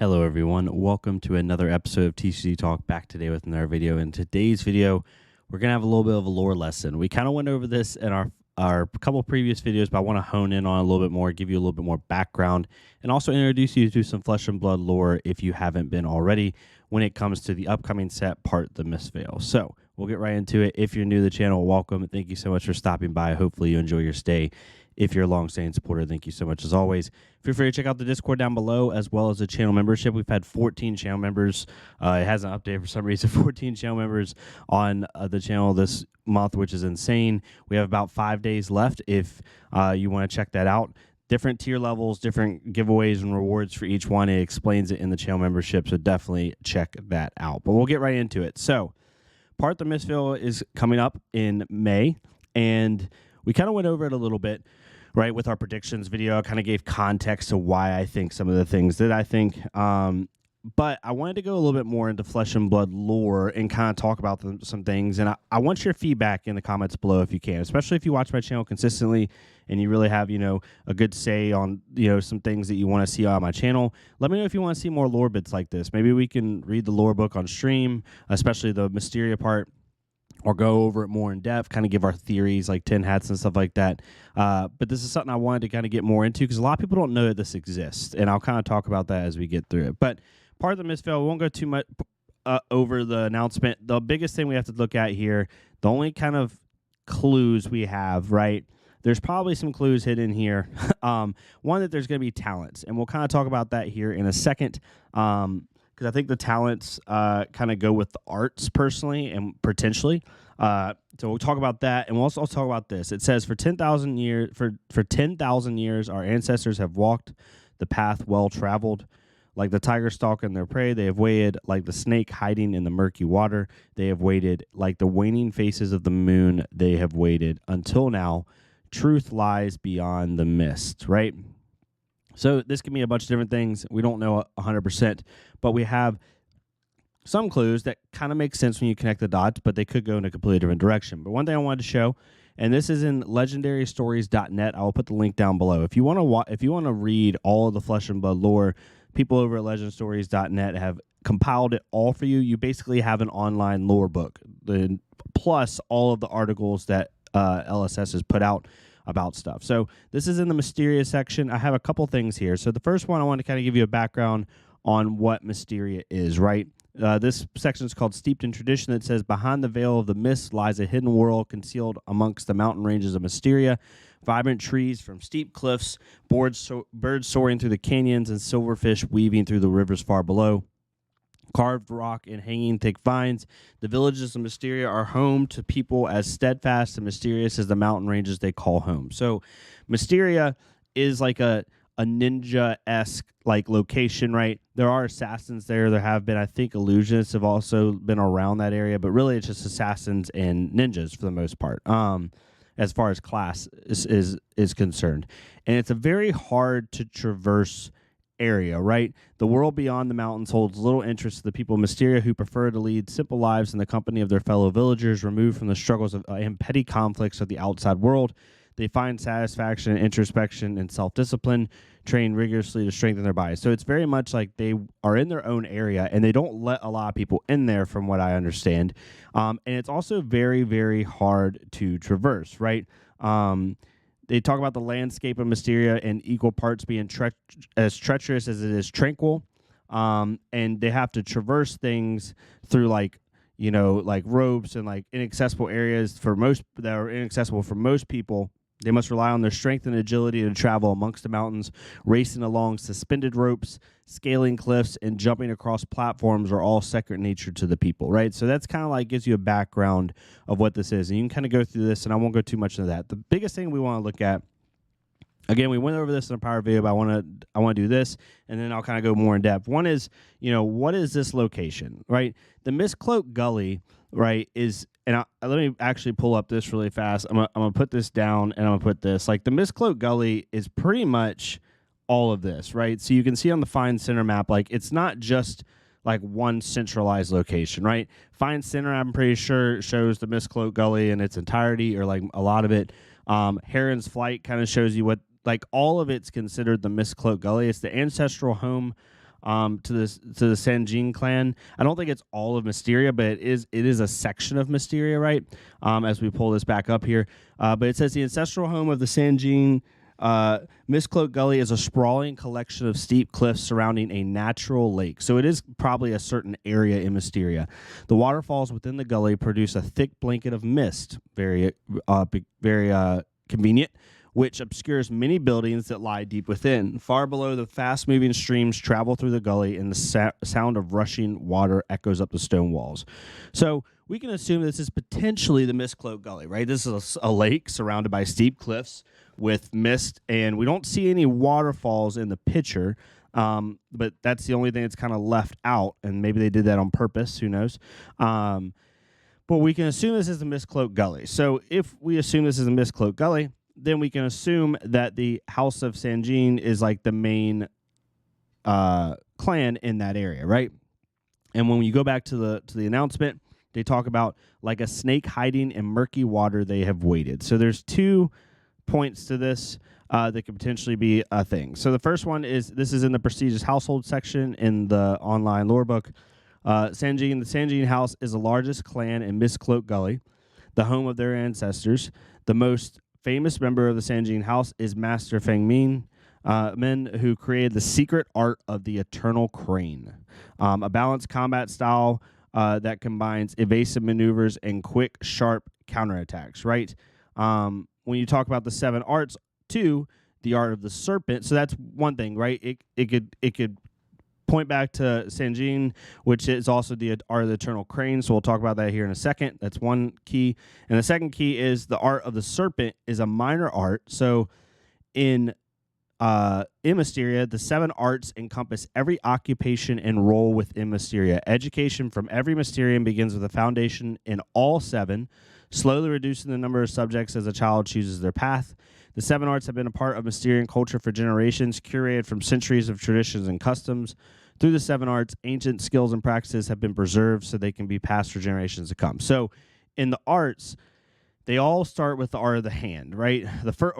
Hello everyone, welcome to another episode of TCG Talk, back today with another video. In today's video, we're going to have a little bit of a lore lesson. We kind of went over this in our couple previous videos, but I want to hone in on a little bit more, give you a little bit more background, and also introduce you to some Flesh and Blood lore if you haven't been already when it comes to the upcoming set part, the Mistveil. So we'll get right into it. If you're new to the channel, welcome. Thank you so much for stopping by. Hopefully you enjoy your stay. If you're a long-standing supporter, thank you so much as always. Feel free to check out the Discord down below as well as the channel membership. We've had 14 channel members. It hasn't updated for some reason. 14 channel members on the channel this month, which is insane. We have about 5 days left if you want to check that out. Different tier levels, different giveaways and rewards for each one. It explains it in the channel membership, so definitely check that out. But we'll get right into it. So, part the Mistveil is coming up in May, and we kind of went over it a little bit, right, with our predictions video. I kind of gave context to why I think some of the things that I think. But I wanted to go a little bit more into Flesh and Blood lore and kind of talk about some things. And I want your feedback in the comments below if you can, especially if you watch my channel consistently and you really have, a good say on, some things that you want to see on my channel. Let me know if you want to see more lore bits like this. Maybe we can read the lore book on stream, especially the Misteria part, or go over it more in depth, kind of give our theories like 10 hats and stuff like that. But this is something I wanted to kind of get more into because a lot of people don't know that this exists, and I'll kind of talk about that as we get through it. But part of the Mistveil, we won't go too much over the announcement. The biggest thing we have to look at here, the only kind of clues we have, right? There's probably some clues hidden here. One, that there's going to be talents, and we'll kind of talk about that here in a second. Because I think the talents kind of go with the arts personally and potentially. So we'll talk about that, and we'll also talk about this. It says for 10,000 years, for 10,000 years, our ancestors have walked the path well traveled. Like the tiger stalking their prey, they have waited. Like the snake hiding in the murky water, they have waited. Like the waning faces of the moon, they have waited. Until now, truth lies beyond the mist, right? So this can be a bunch of different things. We don't know 100%, but we have some clues that kind of make sense when you connect the dots, but they could go in a completely different direction. But one thing I wanted to show, and this is in legendarystories.net. I will put the link down below. If you want to read all of the Flesh and Blood lore, people over at legendstories.net have compiled it all for you. You basically have an online lore book, plus all of the articles that LSS has put out about stuff. So this is in the Mysteria section. I have a couple things here. So the first one, I want to kind of give you a background on what Mysteria is, right? This section is called Steeped in Tradition. That says, behind the veil of the mist lies a hidden world concealed amongst the mountain ranges of Mysteria. Vibrant trees from steep cliffs, birds soaring through the canyons, and silverfish weaving through the rivers far below. Carved rock and hanging thick vines, the villages of Mysteria are home to people as steadfast and mysterious as the mountain ranges they call home. So Mysteria is like a ninja-esque like location, right? There are assassins there. There have been, I think, illusionists have also been around that area, but really it's just assassins and ninjas for the most part, as far as class is concerned. And it's a very hard to traverse area, right? The world beyond the mountains holds little interest to the people of Mysteria, who prefer to lead simple lives in the company of their fellow villagers, removed from the struggles of and petty conflicts of the outside world. They find satisfaction in introspection and self-discipline, train rigorously to strengthen their bodies. So it's very much like they are in their own area, and they don't let a lot of people in there, from what I understand. And it's also very, very hard to traverse, right? They talk about the landscape of Mysteria in equal parts being as treacherous as it is tranquil. And they have to traverse things through like ropes and like inaccessible areas that are inaccessible for most people. They must rely on their strength and agility to travel amongst the mountains. Racing along suspended ropes, scaling cliffs, and jumping across platforms are all second nature to the people, right? So that's kind of like gives you a background of what this is. And you can kind of go through this, and I won't go too much into that. The biggest thing we want to look at, again, we went over this in a prior video, but I want to do this, and then I'll kind of go more in depth. One is, what is this location, right? The Mistcloak Gully, right, is, and let me actually pull up this really fast. I'm gonna put this down, and I'm gonna put this. Like the Mistcloak Gully is pretty much all of this, right? So you can see on the Find Center map, like it's not just like one centralized location, right? Find Center, I'm pretty sure, shows the Mistcloak Gully in its entirety, or like a lot of it. Heron's Flight kind of shows you what, like all of it's considered the Mistcloak Gully. It's the ancestral home to the Sanin clan. I don't think it's all of Misteria, but it is a section of Misteria, right? As we pull this back up here, but it says the ancestral home of the Sanin. Mistcloak Gully is a sprawling collection of steep cliffs surrounding a natural lake. So it is probably a certain area in Misteria. The waterfalls within the gully produce a thick blanket of mist, very convenient, which obscures many buildings that lie deep within. Far below, the fast-moving streams travel through the gully, and the sound of rushing water echoes up the stone walls. So we can assume this is potentially the Mistcloak Gully, right? This is a lake surrounded by steep cliffs with mist, and we don't see any waterfalls in the picture, but that's the only thing that's kind of left out, and maybe they did that on purpose. Who knows? But we can assume this is the Mistcloak Gully. So if we assume this is the Mistcloak Gully, then we can assume that the House of Sanin is like the main clan in that area, right? And when you go back to the announcement, they talk about like a snake hiding in murky water they have waded. So there's 2 points to this that could potentially be a thing. So the first one is, this is in the prestigious household section in the online lore book. Sanin, the Sanin house is the largest clan in Mistcloak Gully, the home of their ancestors. The most famous member of the Sanin house is Master Feng Min, who created the secret art of the Eternal Crane, a balanced combat style that combines evasive maneuvers and quick, sharp counterattacks, right? When you talk about the 7 arts, too, the art of the serpent, so that's one thing, right? It could point back to Sanin, which is also the art of the Eternal Crane, so we'll talk about that here in a second. That's one key. And the second key is the art of the serpent is a minor art. So in Mysteria, the 7 arts encompass every occupation and role within Mysteria. Education from every Mysterian begins with a foundation in all 7, slowly reducing the number of subjects as a child chooses their path. The 7 arts have been a part of Mysterian culture for generations, curated from centuries of traditions and customs. Through the 7 arts, ancient skills and practices have been preserved so they can be passed for generations to come. So in the arts, they all start with the art of the hand, right? The first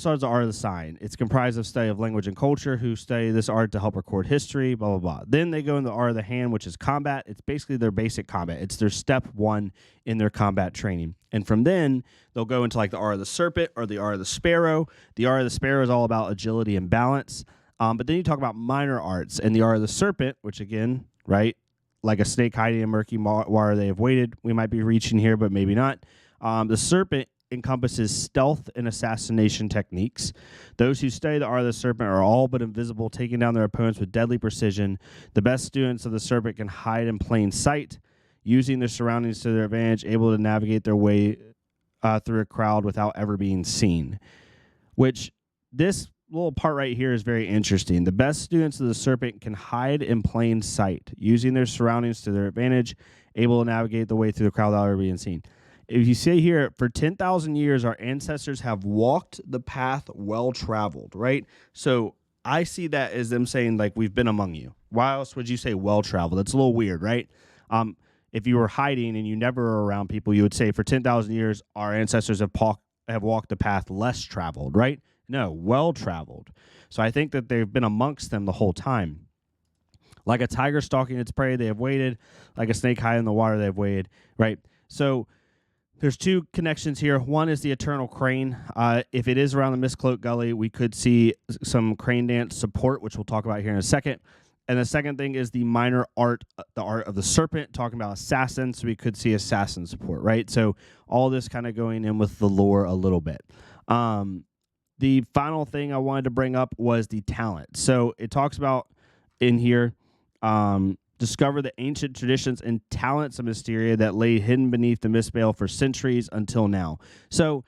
art is the art of the sign. It's comprised of study of language and culture, who study this art to help record history, blah, blah, blah. Then they go into the art of the hand, which is combat. It's basically their basic combat. It's their step 1 in their combat training. And from then, they'll go into like the art of the serpent or the art of the sparrow. The art of the sparrow is all about agility and balance. But then you talk about minor arts, and the art of the serpent, which again, right, like a snake hiding in murky water they have waded. We might be reaching here, but maybe not. The serpent encompasses stealth and assassination techniques. Those who study the art of the serpent are all but invisible, taking down their opponents with deadly precision. The best students of the serpent can hide in plain sight, using their surroundings to their advantage, able to navigate their way through a crowd without ever being seen. Which, this little part right here is very interesting. The best students of the serpent can hide in plain sight, using their surroundings to their advantage, able to navigate the way through the crowd without ever being seen. If you say here, for 10,000 years, our ancestors have walked the path well-traveled, right? So I see that as them saying, like, we've been among you. Why else would you say well-traveled? That's a little weird, right? If you were hiding and you never were around people, you would say for 10,000 years, our ancestors have walked the path less traveled, right? No, well-traveled. So I think that they've been amongst them the whole time. Like a tiger stalking its prey, they have waited. Like a snake hiding in the water, they have waited, right? So there's 2 connections here. One is the Eternal Crane. If it is around the Mistcloak Gully, we could see some crane dance support, which we'll talk about here in a second. And the second thing is the minor art, the art of the serpent, talking about assassins. So we could see assassin support, right? So all this kind of going in with the lore a little bit. The final thing I wanted to bring up was the talent. So it talks about in here, discover the ancient traditions and talents of Mysteria that lay hidden beneath the Mistveil for centuries until now. So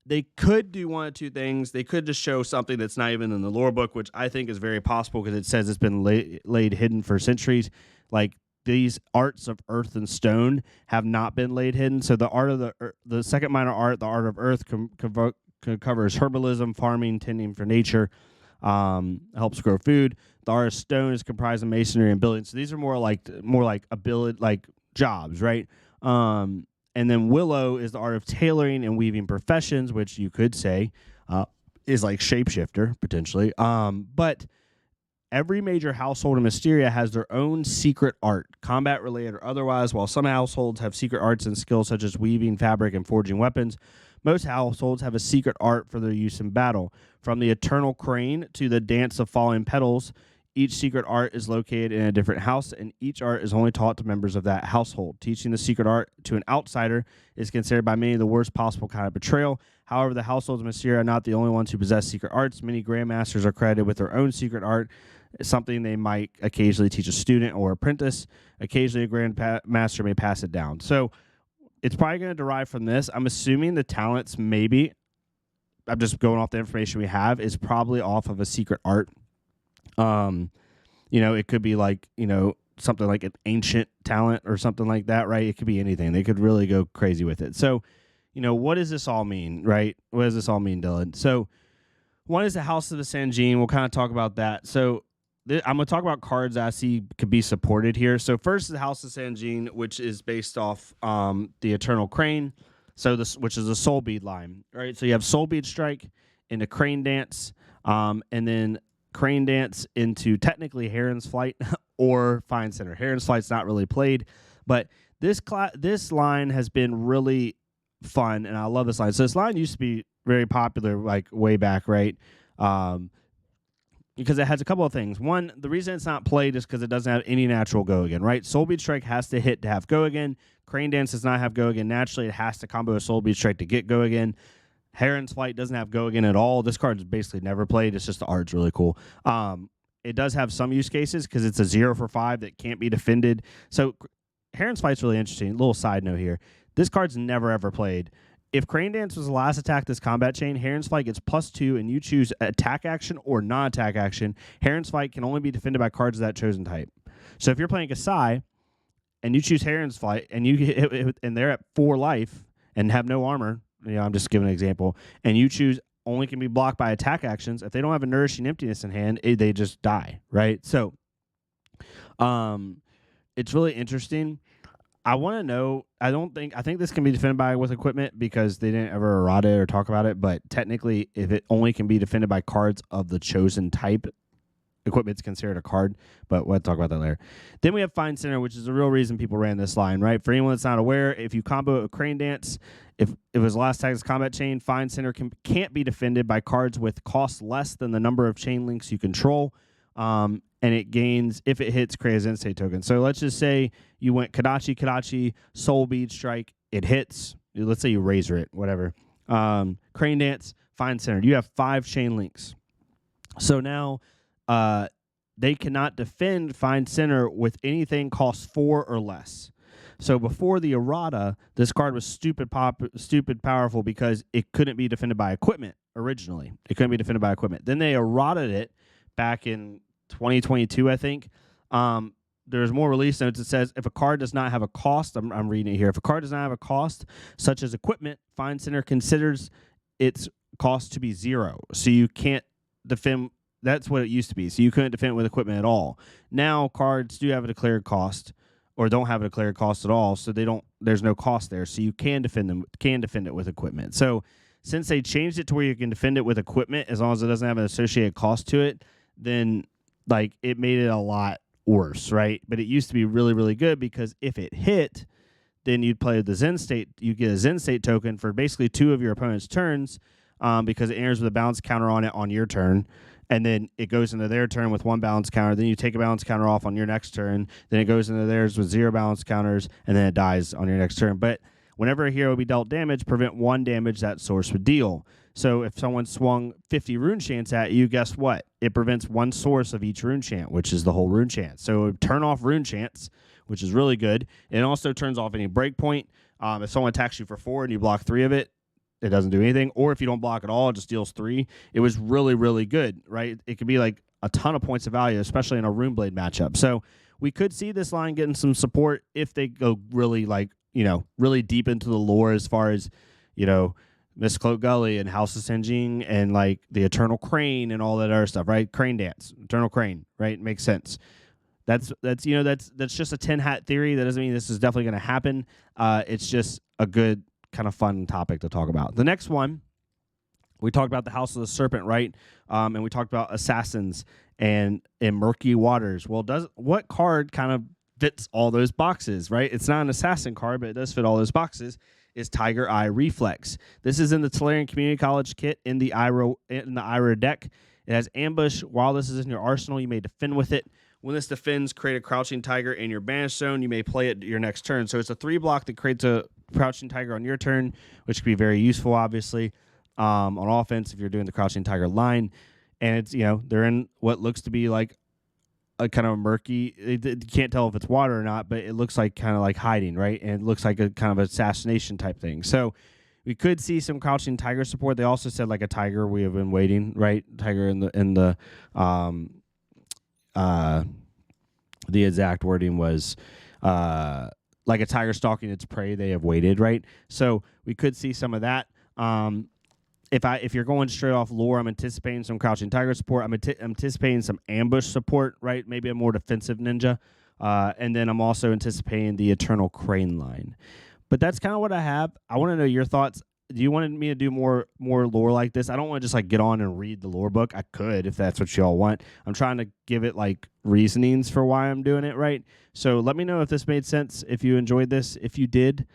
they could do one of 2 things. They could just show something that's not even in the lore book, which I think is very possible because it says it's been laid hidden for centuries. Like, these arts of earth and stone have not been laid hidden. So the art of the second minor art, the art of earth, covers herbalism, farming, tending for nature, helps grow food. The art of stone is comprised of masonry and building. So these are more like ability, like jobs, right? And then willow is the art of tailoring and weaving professions, which you could say is like shapeshifter potentially. But every major household in Mysteria has their own secret art, combat related or otherwise. While some households have secret arts and skills such as weaving fabric and forging weapons, most households have a secret art for their use in battle. From the Eternal Crane to the Dance of Falling Petals, each secret art is located in a different house, and each art is only taught to members of that household. Teaching the secret art to an outsider is considered by many the worst possible kind of betrayal. However, the households of Mysteria are not the only ones who possess secret arts. Many grandmasters are credited with their own secret art, something they might occasionally teach a student or apprentice. Occasionally, a grandmaster may pass it down. So it's probably going to derive from this. I'm assuming the talents maybe, I'm just going off the information we have, is probably off of a secret art. It could be like, something like an ancient talent or something like that, right? It could be anything. They could really go crazy with it. So, what does this all mean, right? What does this all mean, Dylan? So, one is the House of the Sanjin. We'll kind of talk about that. So, I'm going to talk about cards that I see could be supported here. So, first is the House of Sanjin, which is based off the Eternal Crane, which is a Soul Bead line, right? So, you have Soul Bead Strike into Crane Dance, and then Crane Dance into technically Heron's Flight or Fine Center. Heron's Flight's not really played, but this line has been really fun, and I love this line. So this line used to be very popular, like way back, right? Because it has a couple of things. One, the reason it's not played is because it doesn't have any natural go again, right? Soul Bead Strike has to hit to have go again. Crane Dance does not have go again. Naturally, it has to combo a Soul Bead Strike to get go again. Heron's Flight doesn't have go again at all. This card is basically never played. It's just the art's really cool. It does have some use cases because it's a 0 for 5 that can't be defended. So Heron's Flight's really interesting. Little side note here. This card's never, ever played. If Crane Dance was the last attack this combat chain, Heron's Flight gets +2, and you choose attack action or non-attack action. Heron's Flight can only be defended by cards of that chosen type. So if you're playing Kasai and you choose Heron's Flight and you hit, and they're at 4 life and have no armor, I'm just giving an example, and you choose only can be blocked by attack actions. If they don't have a Nourishing Emptiness in hand, they just die, right? So it's really interesting. I want to know, I think this can be defended with equipment because they didn't ever errata it or talk about it, but technically, if it only can be defended by cards of the chosen type, equipment's considered a card, but we'll talk about that later. Then we have Fine Center, which is the real reason people ran this line, right? For anyone that's not aware, if you combo a Crane Dance, if it was last attack's combat chain, Fine Center can't be defended by cards with cost less than the number of chain links you control, and it gains, if it hits, create an instate token. So let's just say you went Kadachi, Soul Bead Strike, it hits. Let's say you Razor it, whatever. Crane Dance, Fine Center. You have 5 chain links. So now they cannot defend Fine Center with anything cost 4 or less. So before the errata, this card was stupid powerful because it couldn't be defended by equipment originally. It couldn't be defended by equipment. Then they errated it back in 2022, I think. There's more release notes that says if a card does not have a cost, I'm reading it here. If a card does not have a cost, such as equipment, Fine Center considers its cost to be 0. So you can't defend. That's what it used to be. So you couldn't defend it with equipment at all. Now cards do have a declared cost, or don't have a declared cost at all. So there's no cost there. So you can defend it with equipment. So since they changed it to where you can defend it with equipment as long as it doesn't have an associated cost to it, then it made it a lot worse, right? But it used to be really, really good because if it hit, then you'd play the Zen State. You get a Zen State token for basically 2 of your opponent's turns because it enters with a balance counter on it on your turn. And then it goes into their turn with 1 balance counter. Then you take a balance counter off on your next turn. Then it goes into theirs with 0 balance counters, and then it dies on your next turn. But whenever a hero would be dealt damage, prevent 1 damage that source would deal. So if someone swung 50 rune chants at you, guess what? It prevents 1 source of each rune chant, which is the whole rune chant. So turn off rune chants, which is really good. It also turns off any breakpoint. If someone attacks you for 4 and you block 3 of it, it doesn't do anything. Or if you don't block at all, it just deals 3. It was really, really good, right? It could be like a ton of points of value, especially in a Runeblade matchup. So we could see this line getting some support if they go really really deep into the lore as far as, Mistcloak Gully and House of Sanjin and the Eternal Crane and all that other stuff, right? Crane Dance, Eternal Crane, right? Makes sense. That's just a tin hat theory. That doesn't mean this is definitely going to happen. It's just a good kind of fun topic to talk about. The next one We talked about the House of the Serpent, right? And we talked about assassins and in murky waters. Well, what card kind of fits all those boxes, right? It's not an assassin card, but it does fit all those boxes. Is Tiger Eye Reflex. This is in the Tolarian Community College kit in the Ira deck. It has ambush. While this is in your arsenal, you may defend with it. When this defends, create a crouching tiger in your banish zone. You may play it your next turn. So it's a 3-block that creates a crouching tiger on your turn, which can be very useful, obviously, on offense if you're doing the crouching tiger line. And it's, they're in what looks to be like a kind of murky, you can't tell if it's water or not, but it looks like kind of like hiding, right? And it looks like a kind of assassination type thing. So we could see some crouching tiger support. They also said like a tiger. We have been waiting, right? Tiger in the exact wording was like a tiger stalking its prey. They have waited, right? So we could see some of that. If you're going straight off lore, I'm anticipating some crouching tiger support. I'm anticipating some ambush support, right? Maybe a more defensive ninja. And then I'm also anticipating the Eternal Crane line. But that's kind of what I have. I want to know your thoughts. Do you want me to do more lore like this? I don't want to just like get on and read the lore book. I could if that's what y'all want. I'm trying to give it like reasonings for why I'm doing it, right? So let me know if this made sense, if you enjoyed this. If you did,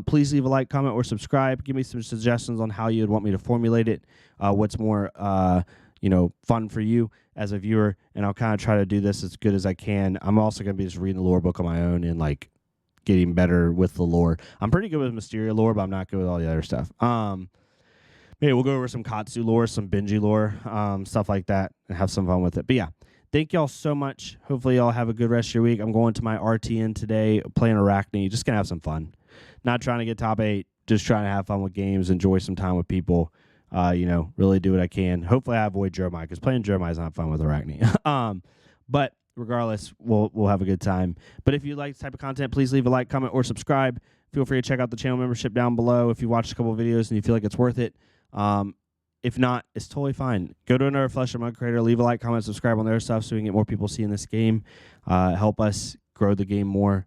please leave a like, comment, or subscribe. Give me some suggestions on how you'd want me to formulate it, what's more fun for you as a viewer, and I'll kind of try to do this as good as I can. I'm also going to be just reading the lore book on my own and like getting better with the lore. I'm pretty good with Misteria Lore, but I'm not good with all the other stuff. Maybe we'll go over some Katsu lore, some Benji lore, stuff like that, and have some fun with it. But yeah, thank y'all so much. Hopefully y'all have a good rest of your week. I'm going to my RTN today, playing Arachne. Just going to have some fun. Not trying to get top 8, just trying to have fun with games, enjoy some time with people, really do what I can. Hopefully I avoid Jeremiah, because playing Jeremiah is not fun with Arachne. But regardless, we'll have a good time. But if you like this type of content, please leave a like, comment, or subscribe. Feel free to check out the channel membership down below if you watched a couple of videos and you feel like it's worth it. If not, it's totally fine. Go to another Flesh and Mud creator, leave a like, comment, subscribe on their stuff so we can get more people seeing this game. Help us grow the game more,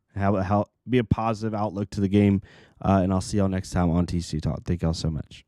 be a positive outlook to the game. And I'll see y'all next time on TCG Talk. Thank y'all so much.